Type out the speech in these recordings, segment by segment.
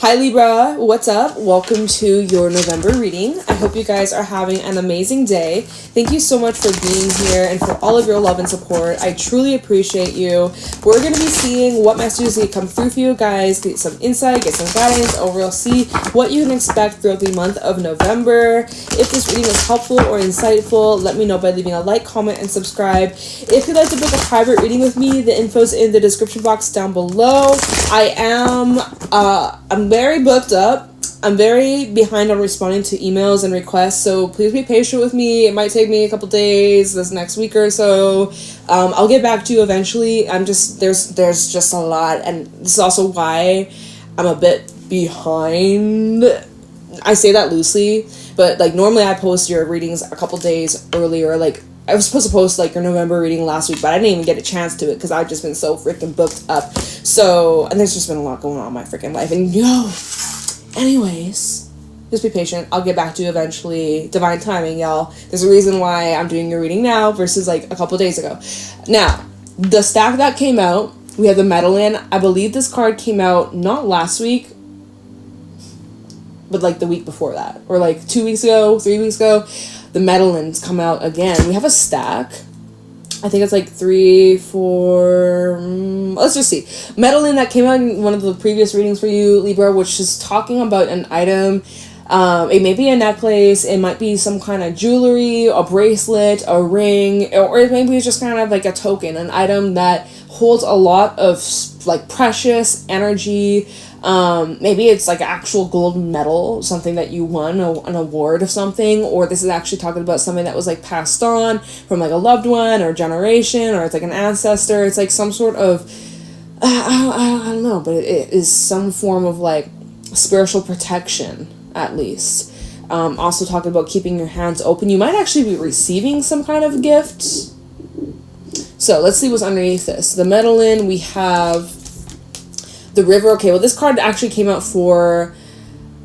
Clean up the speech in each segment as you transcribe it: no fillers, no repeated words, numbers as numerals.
Hi Libra, what's up? Welcome to your November reading. I hope you guys are having an amazing day. Thank you so much for being here and for all of your love and support. I truly appreciate you. We're going to be seeing what messages need to come through for you guys, get some insight, get some guidance, or we'll see what you can expect throughout the month of November. If this reading was helpful or insightful, let me know by leaving a like, comment, and subscribe. If you'd like to book a private reading with me, the info's in the description box down below. I'm very booked up. I'm very behind on responding to emails and requests, so please be patient with me. It might take me a couple days, this next week or so. I'll get back to you eventually. There's just a lot, and this is also why I'm a bit behind. I say that loosely, but like normally I post your readings a couple days earlier. Like I was supposed to post like your November reading last week, but I didn't even get a chance to it because I've just been so freaking booked up. So, and there's just been a lot going on in my freaking life. And anyways, just be patient. I'll get back to you eventually. Divine timing, y'all. There's a reason why I'm doing your reading now versus like a couple days ago. Now, the stack that came out, we have the Medellin. I believe this card came out not last week, but like the week before that. Or like 2 weeks ago, 3 weeks ago. The Medellins come out again. We have a stack. I think it's like 3, 4... let's just see. Medellin that came out in one of the previous readings for you, Libra, which is talking about an item. It may be a necklace. It might be some kind of jewelry, a bracelet, a ring, or it maybe it's just kind of like a token, an item that holds a lot of like precious energy. Maybe it's like actual gold medal, something that you won, an award of something, or this is actually talking about something that was like passed on from like a loved one or generation, or it's like an ancestor. It's like some sort of I don't know, but it is some form of like spiritual protection at least. Also talking about keeping your hands open. You might actually be receiving some kind of gift. So let's see what's underneath this. The Medellin, we have the River. Okay, well this card actually came out for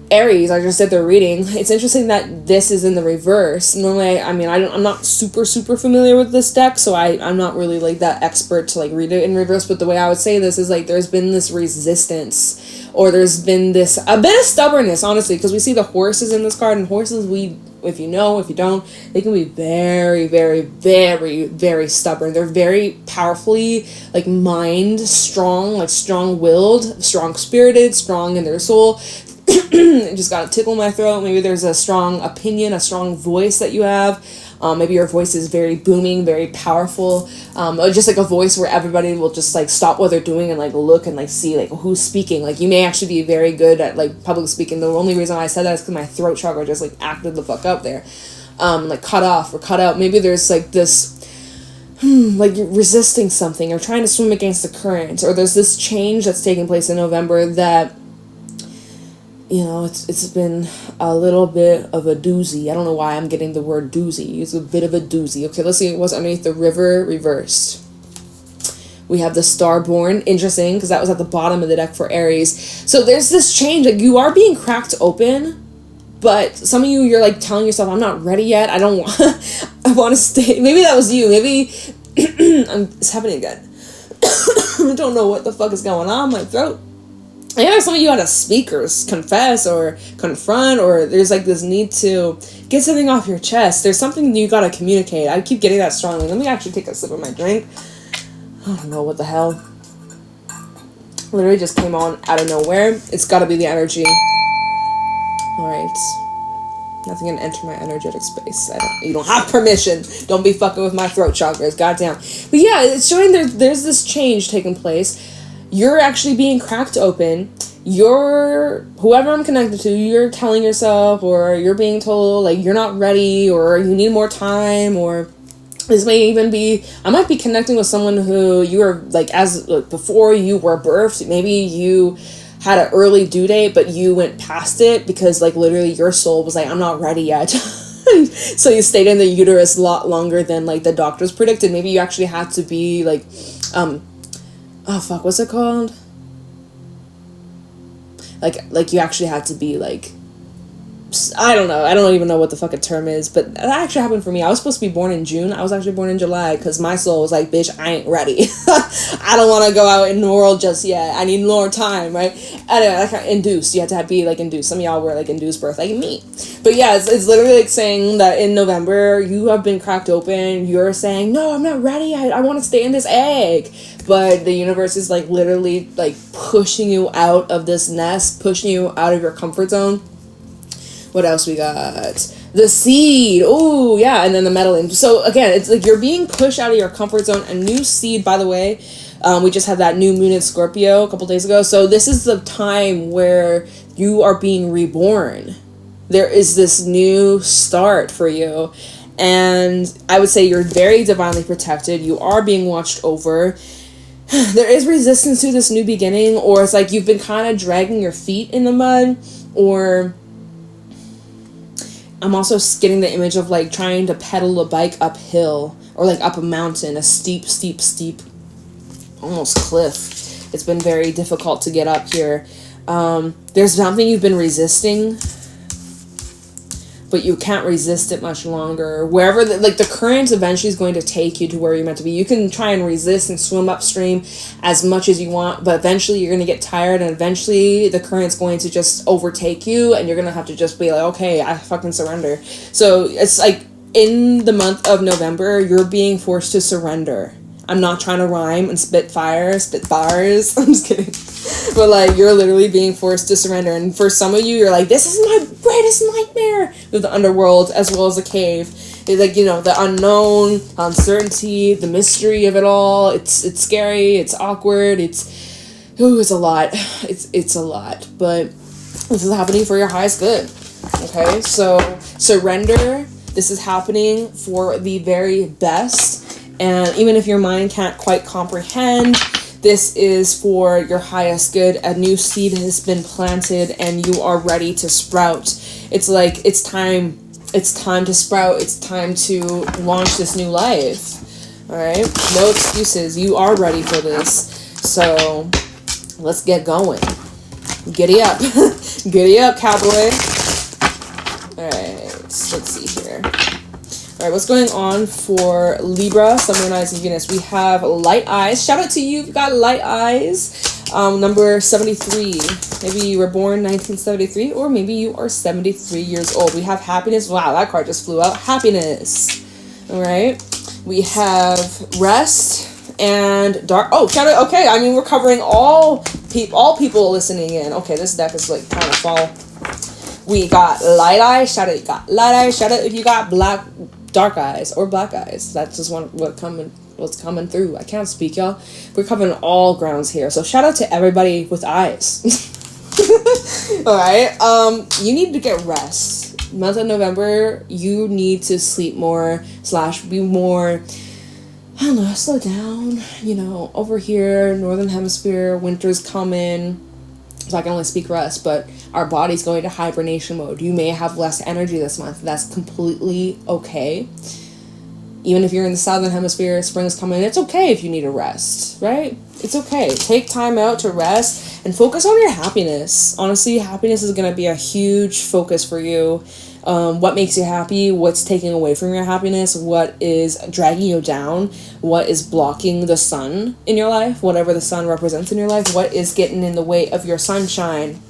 Aries. I just did their reading. It's interesting that this is in the reverse. Normally, I'm not super familiar with this deck, so I'm not really like that expert to like read it in reverse, but the way I would say this is like there's been this resistance, or there's been this a bit of stubbornness, honestly, because we see the horses in this card, and horses, if you know, if you don't, they can be very, very, very, very stubborn. They're very powerfully, like, mind strong, like, strong-willed, strong-spirited, strong in their soul. Just got a tickle in my throat. Maybe there's a strong opinion, a strong voice that you have. Maybe your voice is very booming, very powerful. Or just like a voice where everybody will just like stop what they're doing and like look and like see like who's speaking. Like you may actually be very good at like public speaking. The only reason I said that is because my throat chakra just like acted the fuck up there. Like cut off or cut out. Maybe there's like this like you're resisting something or trying to swim against the current, or there's this change that's taking place in November that, you know, it's been a little bit of a doozy. I don't know why I'm getting the word doozy. It's a bit of a doozy. Okay, let's see what's underneath the River reversed. We have the Starborn. Interesting, because that was at the bottom of the deck for Aries. So there's this change. Like, you are being cracked open, but some of you, you're like telling yourself, I'm not ready yet. I don't want... I want to stay. Maybe that was you. Maybe... it's happening again. I don't know what the fuck is going on in my throat. Yeah, some of you had to speak or confess or confront, or there's like this need to get something off your chest. There's something you gotta communicate. I keep getting that strongly. Let me actually take a sip of my drink. I don't know what the hell. Literally just came on out of nowhere. It's gotta be the energy. Alright. Nothing can enter my energetic space. You don't have permission. Don't be fucking with my throat chakras. Goddamn. But yeah, it's showing there's this change taking place. You're actually being cracked open. Whoever I'm connected to, you're telling yourself, or you're being told, like, you're not ready, or you need more time, or this may even be, I might be connecting with someone who you were, like, before you were birthed, maybe you had an early due date, but you went past it because, like, literally your soul was like, I'm not ready yet. So you stayed in the uterus a lot longer than, like, the doctors predicted. Maybe you actually had to be, like, oh fuck, what's it called? Like you actually had to be like I don't know. I don't even know what the fucking term is, but that actually happened for me. I was supposed to be born in June. I was actually born in July because my soul was like, bitch, I ain't ready. I don't want to go out in the world just yet. I need more time, right? Anyway, like induced. You had to be like induced. Some of y'all were like induced birth, like me. But yeah, it's literally like saying that in November, you have been cracked open. You're saying, no, I'm not ready. I want to stay in this egg. But the universe is like literally like pushing you out of this nest, pushing you out of your comfort zone. What else we got? The seed. Oh, yeah. And then the meddling. So, again, it's like you're being pushed out of your comfort zone. A new seed, by the way. We just had that new moon in Scorpio a couple days ago. So, this is the time where you are being reborn. There is this new start for you. And I would say you're very divinely protected. You are being watched over. There is resistance to this new beginning. Or it's like you've been kind of dragging your feet in the mud. Or I'm also getting the image of like trying to pedal a bike uphill or like up a mountain, a steep, almost cliff. It's been very difficult to get up here. There's something you've been resisting, but you can't resist it much longer. Wherever the current eventually is going to take you to where you're meant to be. You can try and resist and swim upstream as much as you want, but eventually you're going to get tired, and eventually the current's going to just overtake you, and you're going to have to just be like, okay, I fucking surrender. So it's like in the month of November, you're being forced to surrender. I'm not trying to rhyme and spit bars. I'm just kidding. But like you're literally being forced to surrender. And for some of you, you're like, this is my greatest nightmare with the underworld as well as the cave. It's like, you know, the unknown, uncertainty, the mystery of it all. It's scary, it's awkward, it's a lot. It's a lot. But this is happening for your highest good. Okay? So surrender. This is happening for the very best. And even if your mind can't quite comprehend, this is for your highest good. A new seed has been planted and you are ready to sprout. It's like, it's time to sprout. It's time to launch this new life. All right. No excuses. You are ready for this. So let's get going. Giddy up. Giddy up, cowboy. All right. Let's see here. All right, what's going on for Libra, Sun, Moon, Eyes, and Venus? We have light eyes. Shout out to you if you got light eyes. Number 73. Maybe you were born 1973, or maybe you are 73 years old. We have happiness. Wow, that card just flew out. Happiness. All right. We have rest and dark. Oh, shout out. Okay, I mean, we're covering all people listening in. Okay, this deck is like trying to fall. We got light eyes. Shout out, you got light eyes. Shout out if you got dark eyes or black eyes. That's just what's coming through. I can't speak, y'all. We're covering all grounds here. So shout out to everybody with eyes. All right. You need to get rest. Month of November, you need to sleep more / be more, I don't know, slow down. You know, over here, Northern Hemisphere, winter's coming. So I can only speak rest, but our body's going to hibernation mode. You may have less energy this month. That's completely okay. Even if you're in the Southern Hemisphere, spring's coming. It's okay if you need a rest, right? It's okay. Take time out to rest and focus on your happiness. Honestly, happiness is going to be a huge focus for you. What makes you happy? What's taking away from your happiness? What is dragging you down? What is blocking the sun in your life? Whatever the sun represents in your life. What is getting in the way of your sunshine?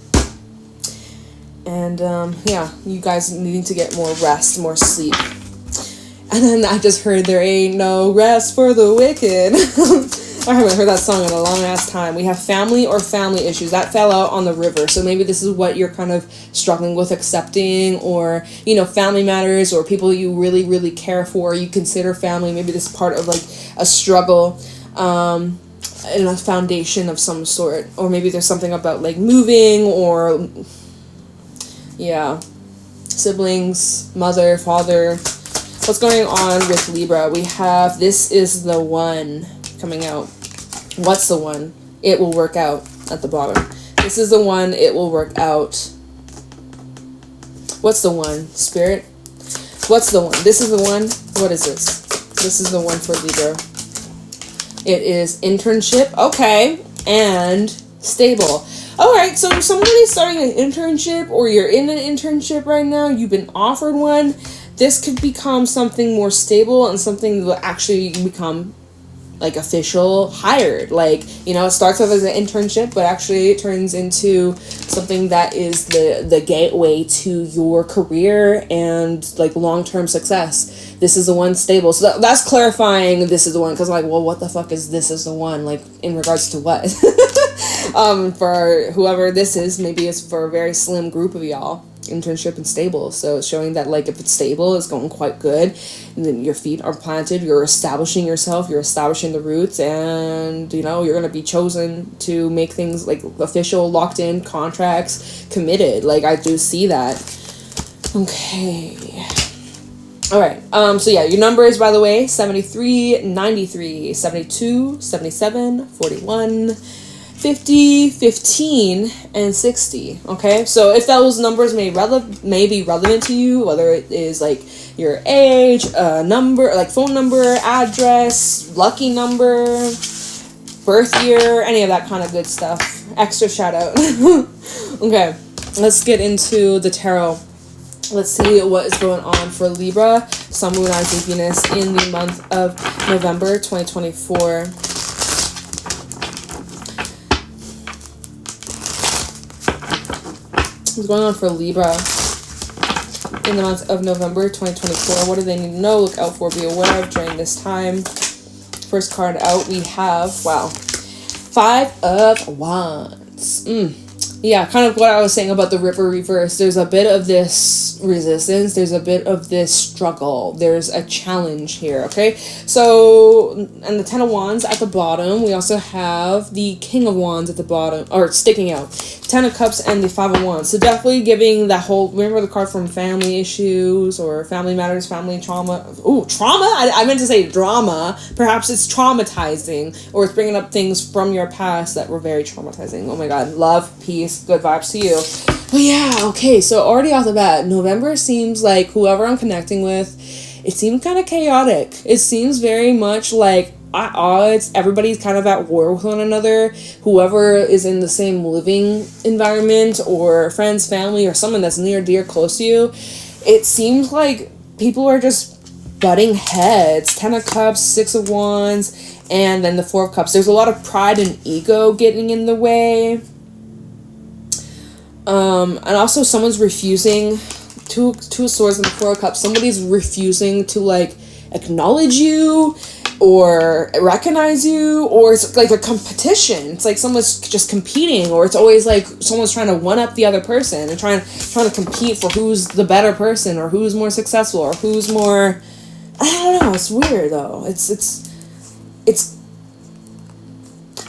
And yeah, you guys needing to get more rest, more sleep. And then I just heard there ain't no rest for the wicked. I haven't heard that song in a long ass time. We have family or family issues. That fell out on the river. So maybe this is what you're kind of struggling with accepting, or, you know, family matters or people you really, really care for, you consider family. Maybe this is part of like a struggle in a foundation of some sort. Or maybe there's something about like moving or, yeah, siblings, mother, father. What's going on with Libra? We have This Is the One coming out. What's the one? It will work out at the bottom. This is the one. It will work out. What's the one? Spirit? What's the one? This is the one. What is this? This is the one for Libra. It is internship. Okay. And stable. All right, so if somebody's starting an internship or you're in an internship right now, you've been offered one, this could become something more stable and something that will actually become like official hired. Like, you know, it starts off as an internship, but actually it turns into something that is the gateway to your career and like long-term success. This is the one stable. So that's clarifying this is the one, because like, well, what the fuck is this is the one, like in regards to what? For whoever this is, maybe it's for a very slim group of y'all. Internship and stable, so it's showing that like if it's stable, it's going quite good, and then your feet are planted, you're establishing yourself, you're establishing the roots, and you know you're going to be chosen to make things like official, locked in contracts, committed. Like I do see that. Okay, all right, so yeah, your numbers, by the way, 73, 93, 72, 77, 41, 50, 15, and 60. Okay, so if those numbers may be relevant to you, whether it is like your age, number, like phone number, address, lucky number, birth year, any of that kind of good stuff, extra shout out. Okay, let's get into the tarot. Let's see what is going on for Libra, Sun, Moon, Rising, Venus in the month of November 2024. What's going on for Libra in the month of November 2024? What do they need to know, look out for, be aware of during this time? First card out, we have, wow, 5 of Wands. Yeah, kind of what I was saying about the River reverse. There's a bit of this resistance. There's a bit of this struggle. There's a challenge here, okay? So, and the 10 of Wands at the bottom. We also have the King of Wands at the bottom, or sticking out. 10 of Cups and the 5 of Wands. So definitely giving that whole, remember the card from family issues or family matters, family trauma. Ooh, trauma? I meant to say drama. Perhaps it's traumatizing, or it's bringing up things from your past that were very traumatizing. Oh my God. Love, peace, good vibes to you. But yeah, okay, so already off the bat, November seems like whoever I'm connecting with, it seems kind of chaotic. It seems very much like at odds. Everybody's kind of at war with one another. Whoever is in the same living environment or friends, family, or someone that's near, dear, close to you, it seems like people are just butting heads. 10 of Cups, 6 of Wands, and then the 4 of Cups. There's a lot of pride and ego getting in the way. And also someone's refusing, two of Swords and the 4 of Cups, somebody's refusing to like acknowledge you or recognize you, or it's like a competition. It's like someone's just competing, or it's always like someone's trying to one up the other person and trying to compete for who's the better person or who's more successful or who's more, I don't know, it's weird though. It's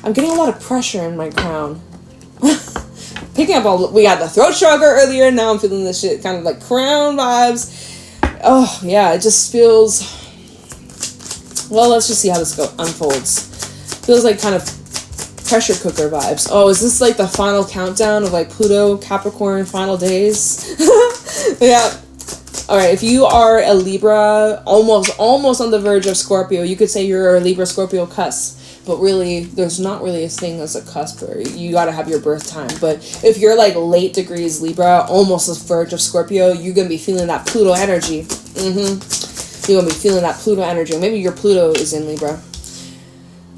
I'm getting a lot of pressure in my crown. Picking up all, we got the throat chakra earlier, now I'm feeling this shit kind of like crown vibes. Oh yeah, it just feels, well, let's just see how this unfolds. Feels like kind of pressure cooker vibes. Oh, is this like the final countdown of like Pluto, Capricorn final days? Yeah. Alright, if you are a Libra, almost on the verge of Scorpio, you could say you're a Libra Scorpio cusp. But really, there's not really a thing as a cusp. You gotta have your birth time. But if you're like late degrees Libra, almost the verge of Scorpio, you're gonna be feeling that Pluto energy. You're gonna be feeling that Pluto energy. Maybe your Pluto is in Libra.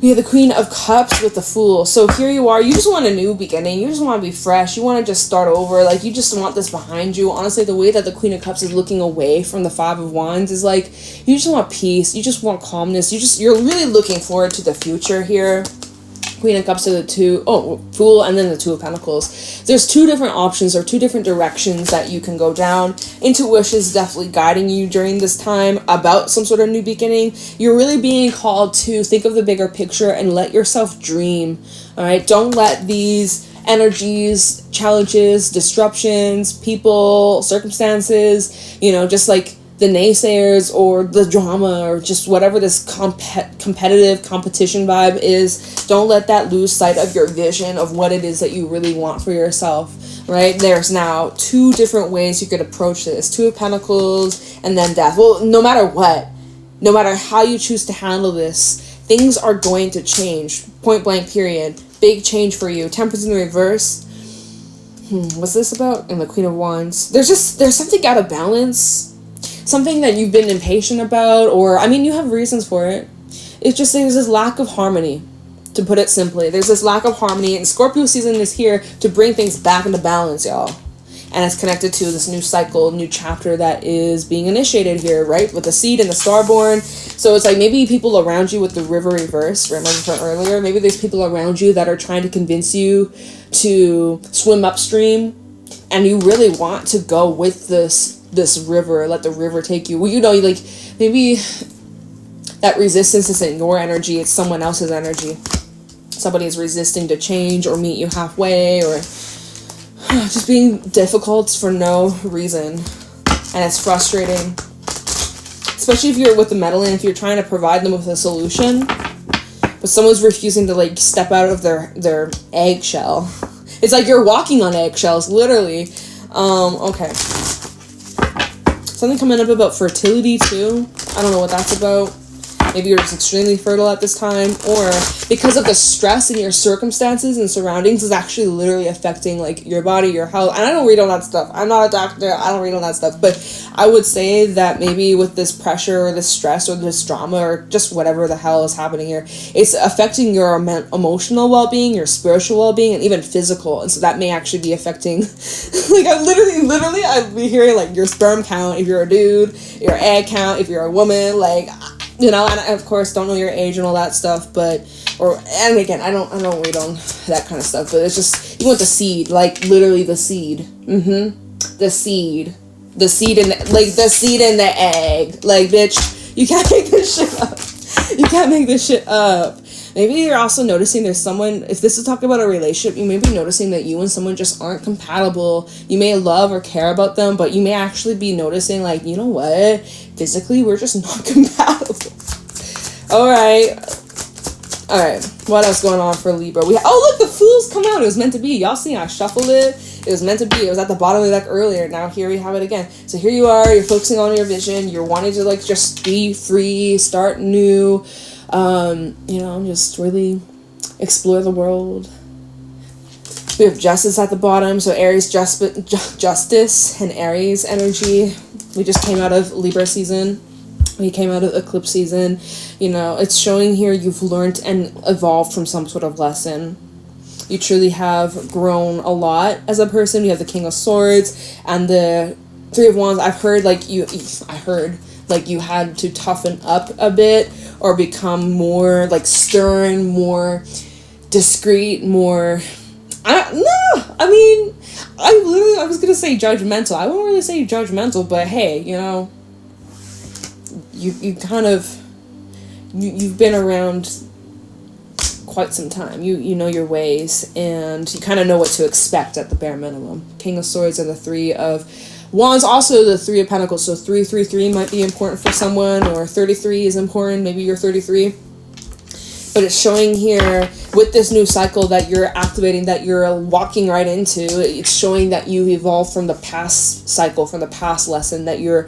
We have the Queen of Cups with the Fool. So here you are. You just want a new beginning. You just want to be fresh. You want to just start over. Like, you just want this behind you. Honestly, the way that the Queen of Cups is looking away from the 5 of Wands is like, you just want peace. You just want calmness. You're really looking forward to the future here. Queen of Cups to the Fool, and then the 2 of Pentacles. There's 2 different options or 2 different directions that you can go down. Intuition is definitely guiding you during this time about some sort of new beginning. You're really being called to think of the bigger picture and let yourself dream. All right, don't let these energies, challenges, disruptions, people, circumstances, just like the naysayers or the drama or just whatever this competitive competition vibe is, don't let that lose sight of your vision of what it is that you really want for yourself, right? There's now 2 different ways you could approach this. 2 of Pentacles and then Death. Well, no matter what, no matter how you choose to handle this, things are going to change. Point blank, period. Big change for you. Temperance in the reverse. What's this about? And the Queen of Wands. There's something out of balance. Something that you've been impatient about, or, I mean, you have reasons for it. It's just there's this lack of harmony, to put it simply. There's this lack of harmony, and Scorpio season is here to bring things back into balance, y'all. And it's connected to this new cycle, new chapter that is being initiated here, right? With the seed and the starborn. So it's like maybe people around you with the river reverse, remember from earlier? Maybe there's people around you that are trying to convince you to swim upstream, and you really want to go with this river, let the river take you. Well, you know, like, maybe that resistance isn't your energy, it's someone else's energy. Somebody is resisting to change or meet you halfway, or just being difficult for no reason. And it's frustrating. Especially if you're with the meddling, if you're trying to provide them with a solution, but someone's refusing to, like, step out of their eggshell. It's like you're walking on eggshells, literally. Okay. Something coming up about fertility, too. I don't know what that's about. Maybe you're just extremely fertile at this time, or because of the stress in your circumstances and surroundings is actually literally affecting, like, your body, your health. And I don't read on that stuff. I'm not a doctor. I don't read on that stuff. But I would say that maybe with this pressure or this stress or this drama or just whatever the hell is happening here, it's affecting your emotional well-being, your spiritual well-being, and even physical. And so that may actually be affecting, like, I literally, I'd be hearing, like, your sperm count if you're a dude, your egg count if you're a woman, like, you know, and I, of course, don't know your age and all that stuff, but, and again, I don't read on that kind of stuff, but it's just, you want the seed, like, literally the seed, the seed in the, like, the seed in the egg, like, bitch, you can't make this shit up, Maybe you're also noticing there's someone, if this is talking about a relationship, you may be noticing that you and someone just aren't compatible. You may love or care about them, but you may actually be noticing, like, you know what? Physically, we're just not compatible. Alright. What else going on for Libra? Oh, look, the Fool's come out. It was meant to be. Y'all see, I shuffled it. It was meant to be. It was at the bottom of the deck earlier. Now here we have it again. So here you are. You're focusing on your vision. You're wanting to, like, just be free, start new. Just really explore the world. We have Justice at the bottom, so Aries justice and Aries energy. We just came out of Libra season. We came out of Eclipse season. You know, it's showing here you've learned and evolved from some sort of lesson. You truly have grown a lot as a person. You have the King of Swords and the Three of Wands. I heard you had to toughen up a bit or become more, like, stern, more discreet, more... I was going to say judgmental. I won't really say judgmental, but hey, you know, you kind of... You've been around quite some time. You know your ways, and you kind of know what to expect at the bare minimum. King of Swords and the Three of Wands, also the Three of Pentacles, so 333 might be important for someone, or 33 is important, maybe you're 33. But it's showing here, with this new cycle that you're activating, that you're walking right into, it's showing that you've evolved from the past cycle, from the past lesson, that you're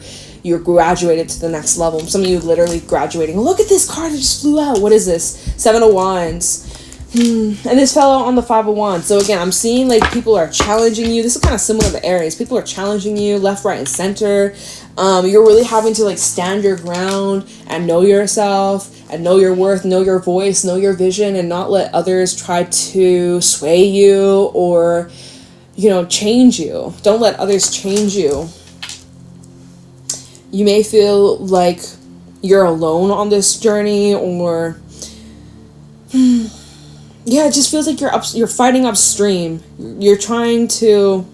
graduated to the next level. Some of you literally graduating. Look at this card that just flew out. What is this? Seven of Wands. And this fell out on the Five of Wands. So again, I'm seeing, like, people are challenging you. This is kind of similar to Aries. People are challenging you left, right, and center. You're really having to, like, stand your ground and know yourself and know your worth, know your voice, know your vision, and not let others try to sway you or, you know, change you. Don't let others change you. You may feel like you're alone on this journey, or... yeah, it just feels like you're fighting upstream. You're trying to...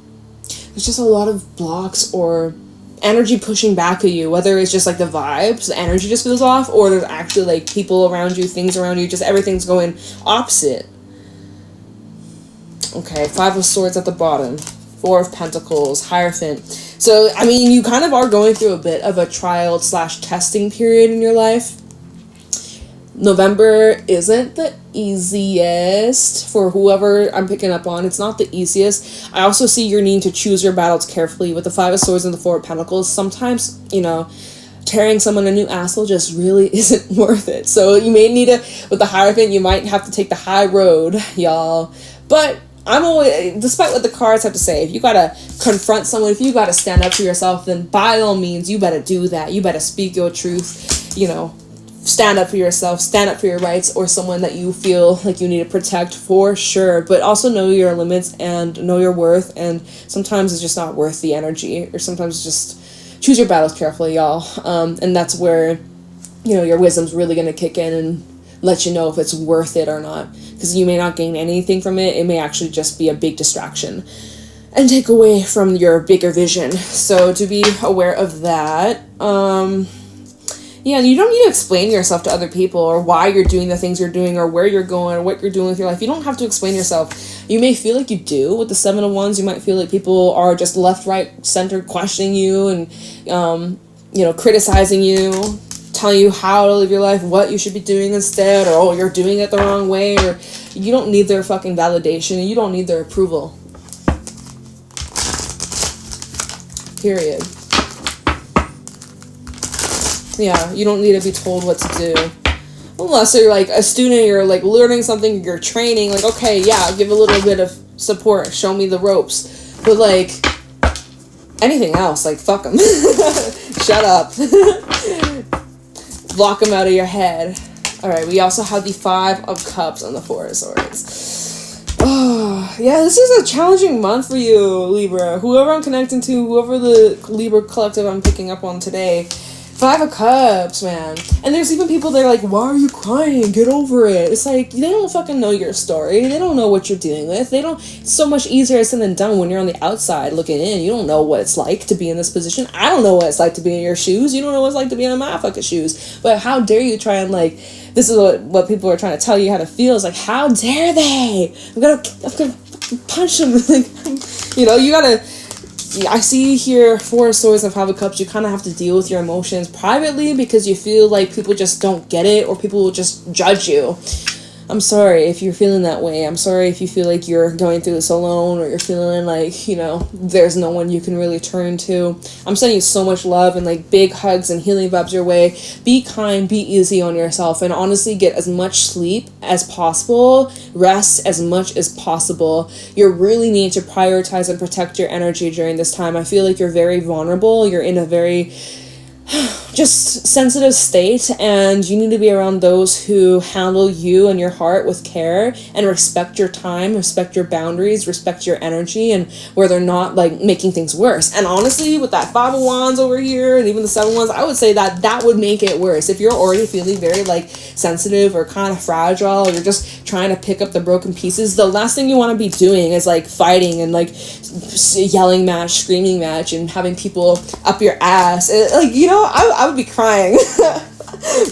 There's just a lot of blocks or energy pushing back at you, whether it's just, like, the vibes, the energy just feels off, or there's actually, like, people around you, things around you, just everything's going opposite. Okay, Five of Swords at the bottom. Four of Pentacles, Hierophant. So, I mean, you kind of are going through a bit of a trial/testing period in your life. November isn't the easiest for whoever I'm picking up on. It's not the easiest. I also see you're needing to choose your battles carefully with the Five of Swords and the Four of Pentacles. Sometimes, you know, tearing someone a new asshole just really isn't worth it. So you may need to, with the Hierophant, you might have to take the high road, y'all. But I'm always, despite what the cards have to say, if you gotta confront someone, if you gotta stand up for yourself, then by all means, you better do that. You better speak your truth, you know, stand up for yourself, stand up for your rights, or someone that you feel like you need to protect, for sure. But also know your limits and know your worth, and sometimes it's just not worth the energy, or sometimes just choose your battles carefully, y'all. And that's where, you know, your wisdom's really gonna kick in and let you know if it's worth it or not, because you may not gain anything from it. It may actually just be a big distraction and take away from your bigger vision. So to be aware of that. Yeah, you don't need to explain yourself to other people, or why you're doing the things you're doing, or where you're going, or what you're doing with your life. You don't have to explain yourself. You may feel like you do with the 7 of Wands. You might feel like people are just left, right, center questioning you and, you know, criticizing you, telling you how to live your life, what you should be doing instead, or, oh, you're doing it the wrong way, or you don't need their fucking validation, and you don't need their approval. Period. Yeah, you don't need to be told what to do. Unless you're like a student, you're like learning something, you're training, like, okay, yeah, give a little bit of support, show me the ropes. But like, anything else, like, fuck them. Shut up. Block them out of your head. Alright, we also have the 5 of Cups and the 4 of Swords. Oh, yeah, this is a challenging month for you, Libra. Whoever I'm connecting to, whoever the Libra collective I'm picking up on today. 5 of Cups, man. And there's even people that are like, why are you crying? Get over it. It's like, they don't fucking know your story. They don't know what you're dealing with. It's so much easier said than done when you're on the outside looking in. You don't know what it's like to be in this position. I don't know what it's like to be in your shoes. You don't know what it's like to be in a motherfucker's shoes. But how dare you try and, like, this is what people are trying to tell you how to feel. It's like, how dare they? I'm gonna punch them. Like, you know, you gotta... I see here 4 of Swords and 5 of Cups. You kind of have to deal with your emotions privately because you feel like people just don't get it, or people will just judge you. I'm sorry if you're feeling that way. I'm sorry if you feel like you're going through this alone, or you're feeling like, you know, there's no one you can really turn to. I'm sending you so much love and like big hugs and healing vibes your way. Be kind, be easy on yourself, and honestly get as much sleep as possible. Rest as much as possible. You really need to prioritize and protect your energy during this time. I feel like you're very vulnerable. You're in a very just sensitive state, and you need to be around those who handle you and your heart with care and respect your time, respect your boundaries, respect your energy, and where they're not like making things worse. And honestly, with that 5 of Wands over here and even the 7 of Wands, I would say that would make it worse. If you're already feeling very like sensitive or kind of fragile, or you're just trying to pick up the broken pieces, the last thing you want to be doing is like fighting and like yelling match, screaming match, and having people up your ass. Like, you know, I would be crying.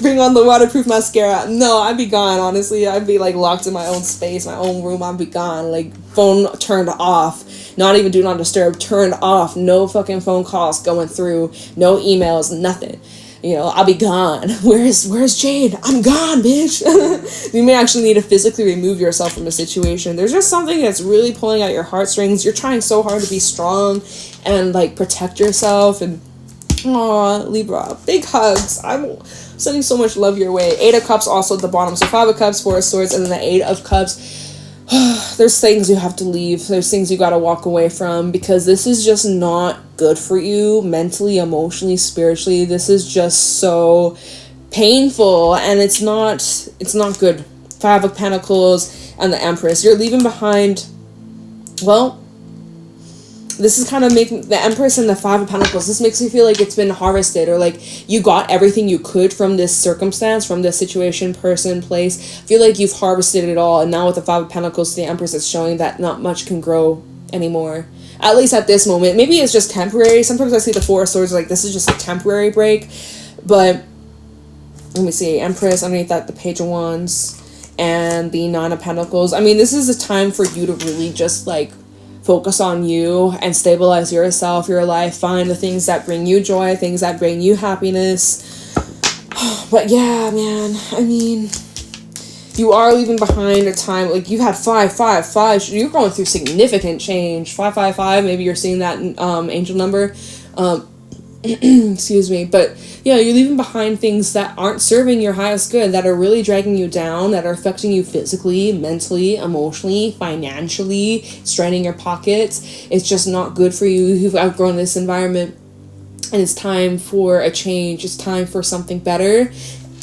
Bring on the waterproof mascara. No, I'd be gone, honestly. I'd be like locked in my own space, my own room. I'd be gone. Like, phone turned off. Not even do not disturb. Turned off. No fucking phone calls going through. No emails. Nothing. You know, I'll be gone. Where's Jade? I'm gone, bitch. You may actually need to physically remove yourself from a situation. There's just something that's really pulling at your heartstrings. You're trying so hard to be strong and like protect yourself. And aw, Libra, big hugs. I'm sending so much love your way. 8 of Cups also at the bottom. So 5 of Cups, 4 of Swords, and then the 8 of Cups. There's things you have to leave. There's things you gotta walk away from, because this is just not good for you mentally, emotionally, spiritually. This is just so painful, and it's not good. 5 of Pentacles and the Empress. You're leaving behind, well, this is kind of making the Empress and the 5 of Pentacles. This makes me feel like it's been harvested, or like you got everything you could from this circumstance, from this situation, person, place. I feel like you've harvested it all, and now with the 5 of Pentacles, the Empress is showing that not much can grow anymore. At least at this moment. Maybe it's just temporary. Sometimes I see the 4 of Swords like this is just a temporary break. But let me see. Empress, underneath that, the Page of Wands, and the 9 of Pentacles. I mean, this is a time for you to really just like focus on you and stabilize yourself, your life, find the things that bring you joy, things that bring you happiness. But yeah, man, I mean, you are leaving behind a time, like you had 5, 5, 5, you're going through significant change. 5, 5, 5, maybe you're seeing that angel number. Excuse me. But, you're leaving behind things that aren't serving your highest good, that are really dragging you down, that are affecting you physically, mentally, emotionally, financially, straining your pockets. It's just not good for you. You've outgrown this environment, and it's time for a change. It's time for something better.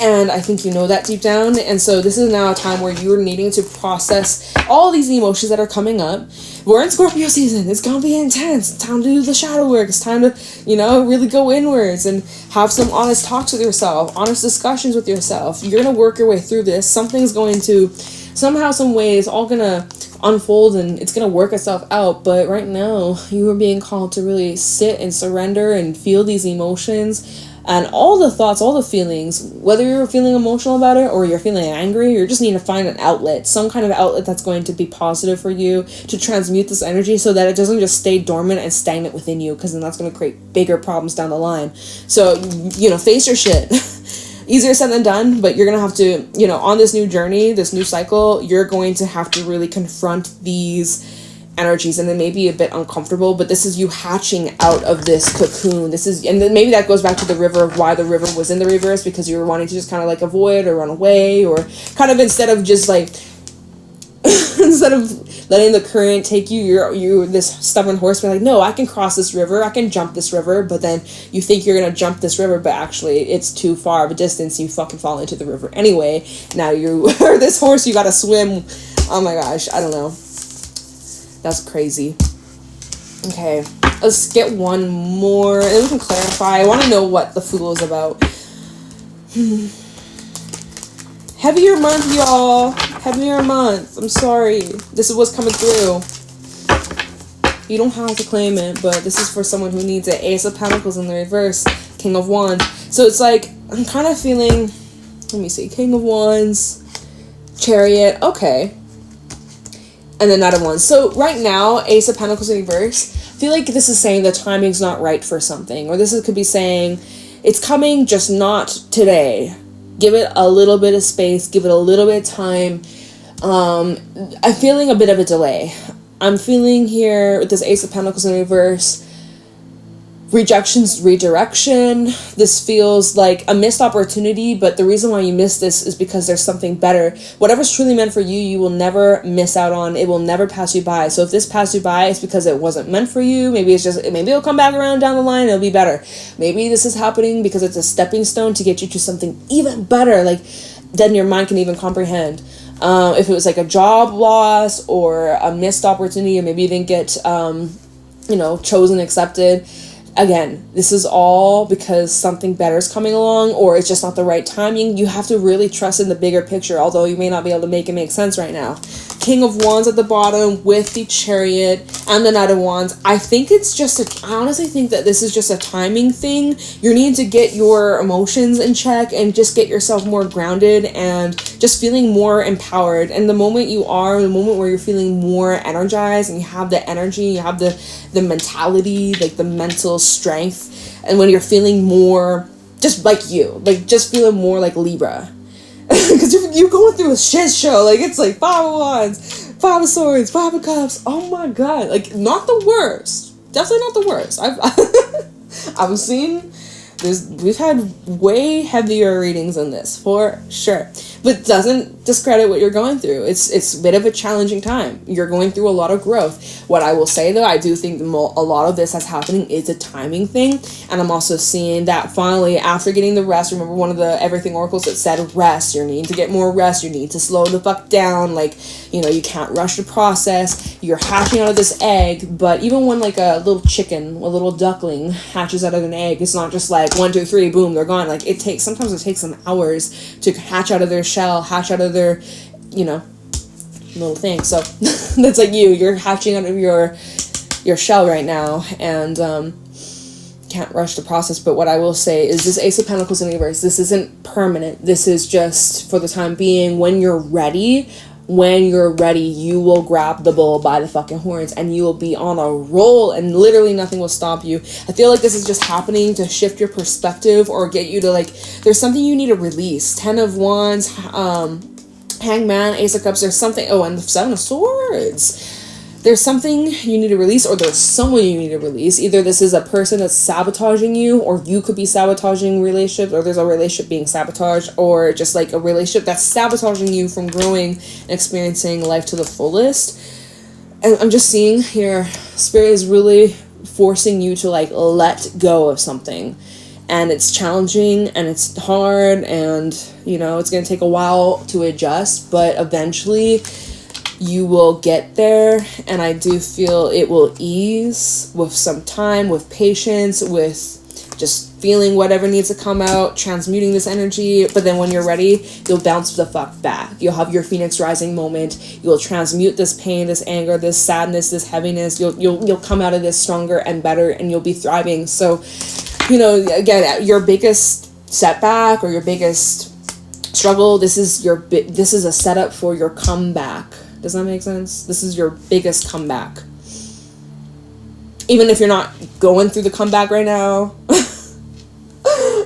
And I think you know that deep down. And so this is now a time where you're needing to process all these emotions that are coming up. We're in Scorpio season. It's going to be intense. It's time to do the shadow work. It's time to, really go inwards and have some honest talks with yourself, honest discussions with yourself. You're going to work your way through this. Something's going to, somehow, some way, it's all going to unfold and it's going to work itself out. But right now, you are being called to really sit and surrender and feel these emotions. And all the thoughts, all the feelings, whether you're feeling emotional about it or you're feeling angry, you just need to find an outlet, some kind of outlet that's going to be positive for you to transmute this energy so that it doesn't just stay dormant and stagnant within you, because then that's going to create bigger problems down the line. So, face your shit. Easier said than done, but you're going to have to, on this new journey, this new cycle, you're going to have to really confront these energies, and then maybe a bit uncomfortable, but this is you hatching out of this cocoon. And then maybe that goes back to the river, of why the river was in the reverse, because you were wanting to just kind of like avoid or run away, or kind of instead of just like instead of letting the current take you, you're this stubborn horse, like, no, I can cross this river, I can jump this river, but then you think you're gonna jump this river, but actually it's too far of a distance, you fucking fall into the river anyway. Now you are this horse, you gotta swim. Oh my gosh, I don't know. That's crazy. Okay, let's get one more, and then we can clarify. I want to know what the Fool is about. Heavier month, y'all. Heavier month. I'm sorry. This is what's coming through. You don't have to claim it, but this is for someone who needs it. Ace of Pentacles in the reverse. King of Wands. So it's like, I'm kind of feeling, let me see, King of Wands, Chariot, okay. And then Knight of Wands. So right now, Ace of Pentacles in reverse, I feel like this is saying the timing's not right for something. Or could be saying, it's coming, just not today. Give it a little bit of space. Give it a little bit of time. I'm feeling a bit of a delay. I'm feeling here with this Ace of Pentacles in reverse, rejections, redirection. This feels like a missed opportunity, but the reason why you missed this is because there's something better. Whatever's truly meant for you, you will never miss out on. It will never pass you by. So if this passed you by, it's because it wasn't meant for you. Maybe it'll come back around down the line, it'll be better. Maybe this is happening because it's a stepping stone to get you to something even better, like than your mind can even comprehend. If it was like a job loss or a missed opportunity, or maybe you didn't get chosen, accepted. Again, this is all because something better is coming along, or it's just not the right timing. You have to really trust in the bigger picture, although you may not be able to make it make sense right now. King of Wands at the bottom with the Chariot and the Knight of Wands. I honestly think that this is just a timing thing. You need to get your emotions in check and just get yourself more grounded and just feeling more empowered. And the moment where you're feeling more energized and you have the energy, you have the mentality, like the mental strength, and when you're feeling more just like just feeling more like Libra, because you're going through a shit show, like it's like 5 of Wands, 5 of Swords, 5 of Cups, oh my god, like not the worst, definitely not the worst. I've seen this, we've had way heavier readings than this for sure, but doesn't discredit what you're going through. It's a bit of a challenging time. You're going through a lot of growth. What I will say though, I do think a lot of this that's happening is a timing thing, and I'm also seeing that finally after getting the rest, remember one of the everything oracles that said rest, you need to get more rest, you need to slow the fuck down, like you can't rush the process. You're hatching out of this egg, but even when like a little chicken, a little duckling hatches out of an egg, it's not just like 1, 2, 3, boom, they're gone. Like sometimes it takes them hours to hatch out of their shell, hatch out of their little thing. So that's like you're hatching out of your shell right now, and can't rush the process. But what I will say is this Ace of Pentacles in reverse, this isn't permanent. This is just for the time being. When you're ready, you will grab the bull by the fucking horns and you will be on a roll, and literally nothing will stop you. I feel like this is just happening to shift your perspective or get you to there's something you need to release. 10 of Wands, Hangman, Ace of Cups, there's something, and the 7 of Swords. there's something you need to release, or there's someone you need to release. Either this is a person that's sabotaging you, or you could be sabotaging relationships, or there's a relationship being sabotaged, or just like a relationship that's sabotaging you from growing and experiencing life to the fullest. And I'm just seeing here, Spirit is really forcing you to like let go of something. And it's challenging and it's hard, and you know, it's going to take a while to adjust, but eventually you will get there. And I do feel it will ease with some time, with patience, with just feeling whatever needs to come out, transmuting this energy. But then when you're ready, you'll bounce the fuck back. You'll have your Phoenix rising moment. You'll transmute this pain, this anger, this sadness, this heaviness. You'll come out of this stronger and better, and you'll be thriving. So, you know, again, your biggest setback or your biggest struggle, this is a setup for your comeback. Does that make sense? This is your biggest comeback. Even if you're not going through the comeback right now.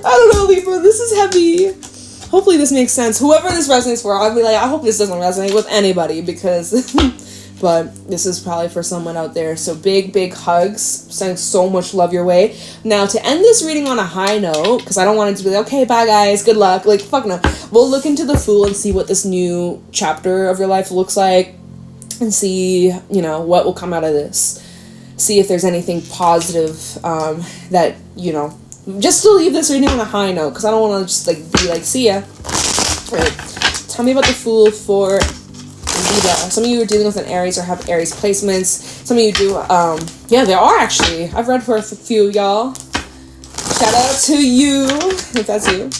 I don't know, Libra, this is heavy. Hopefully this makes sense. Whoever this resonates for, I'll be like, I hope this doesn't resonate with anybody, because but this is probably for someone out there. So big hugs, sending so much love your way. Now, to end this reading on a high note, because I don't want it to be like, okay, bye guys, good luck, like, fuck no. We'll look into the Fool and see what this new chapter of your life looks like, and see, you know, what will come out of this. See if there's anything positive that, you know, just to leave this reading on a high note, because I don't want to just like be like, see ya. Right. Tell me about the Fool for Libra. Some of you are dealing with an Aries or have Aries placements. Some of you do, yeah, there are actually. I've read for a few, y'all. Shout out to you, if that's you.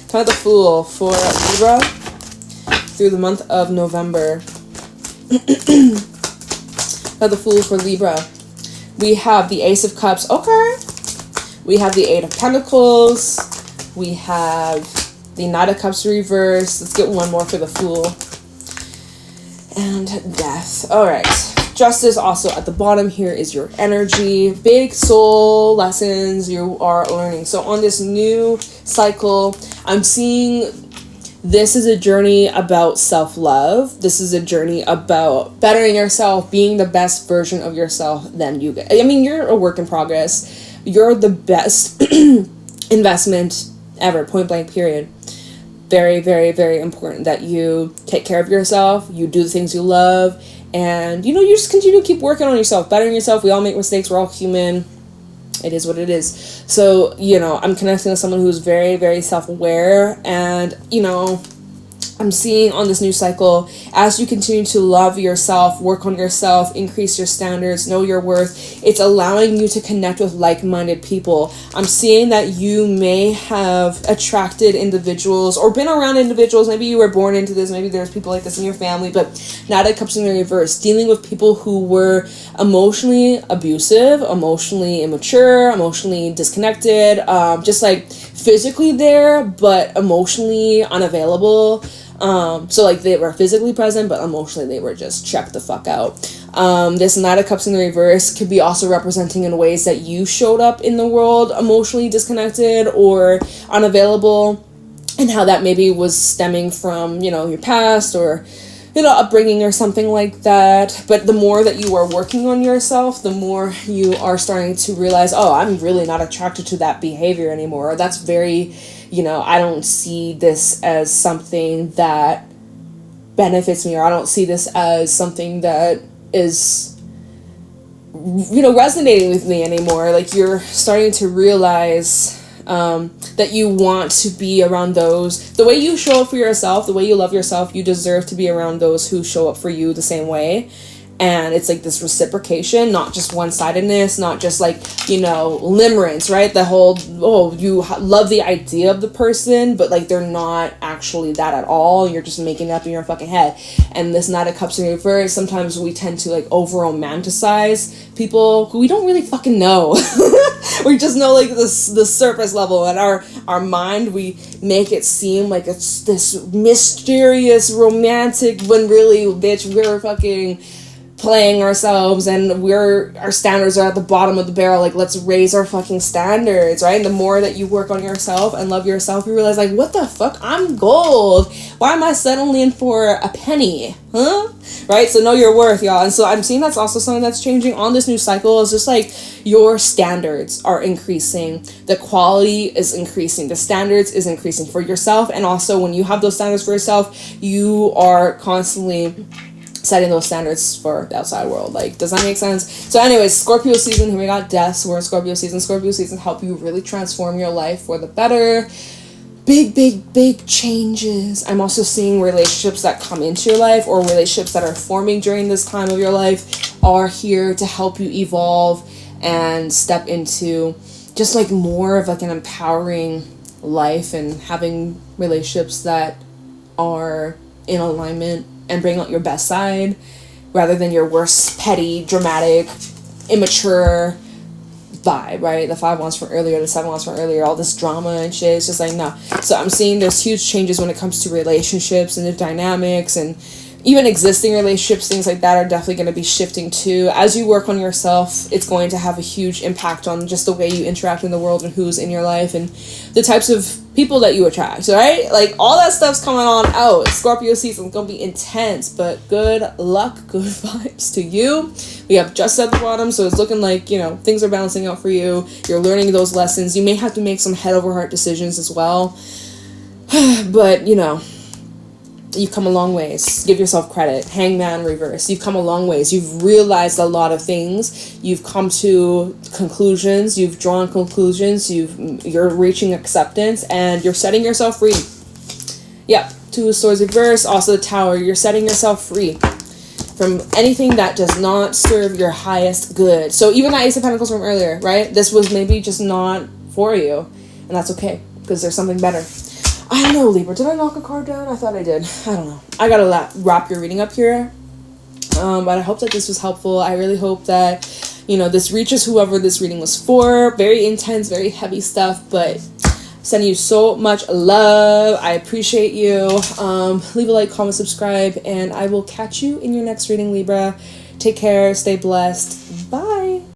Tell me the Fool for Libra through the month of November. Tell the Fool for Libra. We have the Ace of Cups. Okay. We have the Eight of Pentacles. We have the Knight of Cups reverse. Let's get one more for the Fool. And Death. All right. Justice also at the bottom here is your energy. Big soul lessons you are learning. So on this new cycle, I'm seeing this is a journey about self-love. This is a journey about bettering yourself, being the best version of yourself than you get. I mean, you're a work in progress. You're the best investment ever, point blank, period. Very, very, very important that you take care of yourself, you do the things you love, and, you know, you just continue to keep working on yourself, bettering yourself. We all make mistakes. We're all human. It is what it is. So, you know, I'm connecting with someone who's very, very self-aware, and, you know, I'm seeing on this new cycle, as you continue to love yourself, work on yourself, increase your standards, know your worth, it's allowing you to connect with like-minded people. I'm seeing that you may have attracted individuals or been around individuals. Maybe you were born into this. Maybe there's people like this in your family, but Knight of Cups in the reverse, dealing with people who were emotionally abusive, emotionally immature, emotionally disconnected, just like physically there, but emotionally unavailable. So like they were physically present, but emotionally they were just checked the fuck out. This Knight of Cups in the reverse could be also representing in ways that you showed up in the world emotionally disconnected or unavailable, and how that maybe was stemming from, you know, your past or, you know, upbringing or something like that. But the more that you are working on yourself, the more you are starting to realize, oh, I'm really not attracted to that behavior anymore. Or that's very, you know, I don't see this as something that benefits me, or I don't see this as something that is, you know, resonating with me anymore. Like, you're starting to realize that you want to be around those, the way you show up for yourself, the way you love yourself, you deserve to be around those who show up for you the same way. And it's like this reciprocation, not just one-sidedness, not just like, you know, limerence, right? The whole, oh, you love the idea of the person, but like they're not actually that at all. You're just making it up in your fucking head. And this Knight of Cups in reverse, sometimes we tend to like over-romanticize people who we don't really fucking know. We just know like the surface level. And our mind, we make it seem like it's this mysterious romantic, when really, bitch, we're fucking playing ourselves and our standards are at the bottom of the barrel. Like, let's raise our fucking standards, right? And the more that you work on yourself and love yourself, you realize, like, what the fuck? I'm gold. Why am I settling in for a penny? Huh? Right? So know your worth, y'all. And so I'm seeing that's also something that's changing on this new cycle. It's just like your standards are increasing. The quality is increasing. The standards is increasing for yourself. And also when you have those standards for yourself, you are constantly setting those standards for the outside world. Like, does that make sense? So anyways, Scorpio season, here we got deaths. We're in Scorpio season. Scorpio season help you really transform your life for the better. Big changes. I'm also seeing relationships that come into your life or relationships that are forming during this time of your life are here to help you evolve and step into just like more of like an empowering life and having relationships that are in alignment and bring out your best side rather than your worst, petty, dramatic, immature vibe, right? The 5 wands from earlier, the 7 wands from earlier, all this drama and shit. It's just like, no. So I'm seeing there's huge changes when it comes to relationships and the dynamics, and even existing relationships, things like that are definitely going to be shifting too. As you work on yourself, it's going to have a huge impact on just the way you interact in the world and who's in your life and the types of people that you attract, right? Like, all that stuff's coming on out. Scorpio season is going to be intense, but good luck, good vibes to you. We have just at the bottom, so it's looking like, you know, things are balancing out for you. You're learning those lessons. You may have to make some head over heart decisions as well. But, you know, you've come a long ways. Give yourself credit. Hangman reverse. You've come a long ways. You've realized a lot of things. You've come to conclusions. You've drawn conclusions. You're reaching acceptance and you're setting yourself free. Yep. 2 of Swords reverse. Also the Tower. You're setting yourself free from anything that does not serve your highest good. So even that Ace of Pentacles from earlier, right? This was maybe just not for you. And that's okay because there's something better. I don't know, Libra. Did I knock a card down? I thought I did. I don't know. I gotta wrap your reading up here. But I hope that this was helpful. I really hope that, you know, this reaches whoever this reading was for. Very intense, very heavy stuff, but sending you so much love. I appreciate you. Leave a like, comment, subscribe, and I will catch you in your next reading, Libra. Take care. Stay blessed. Bye.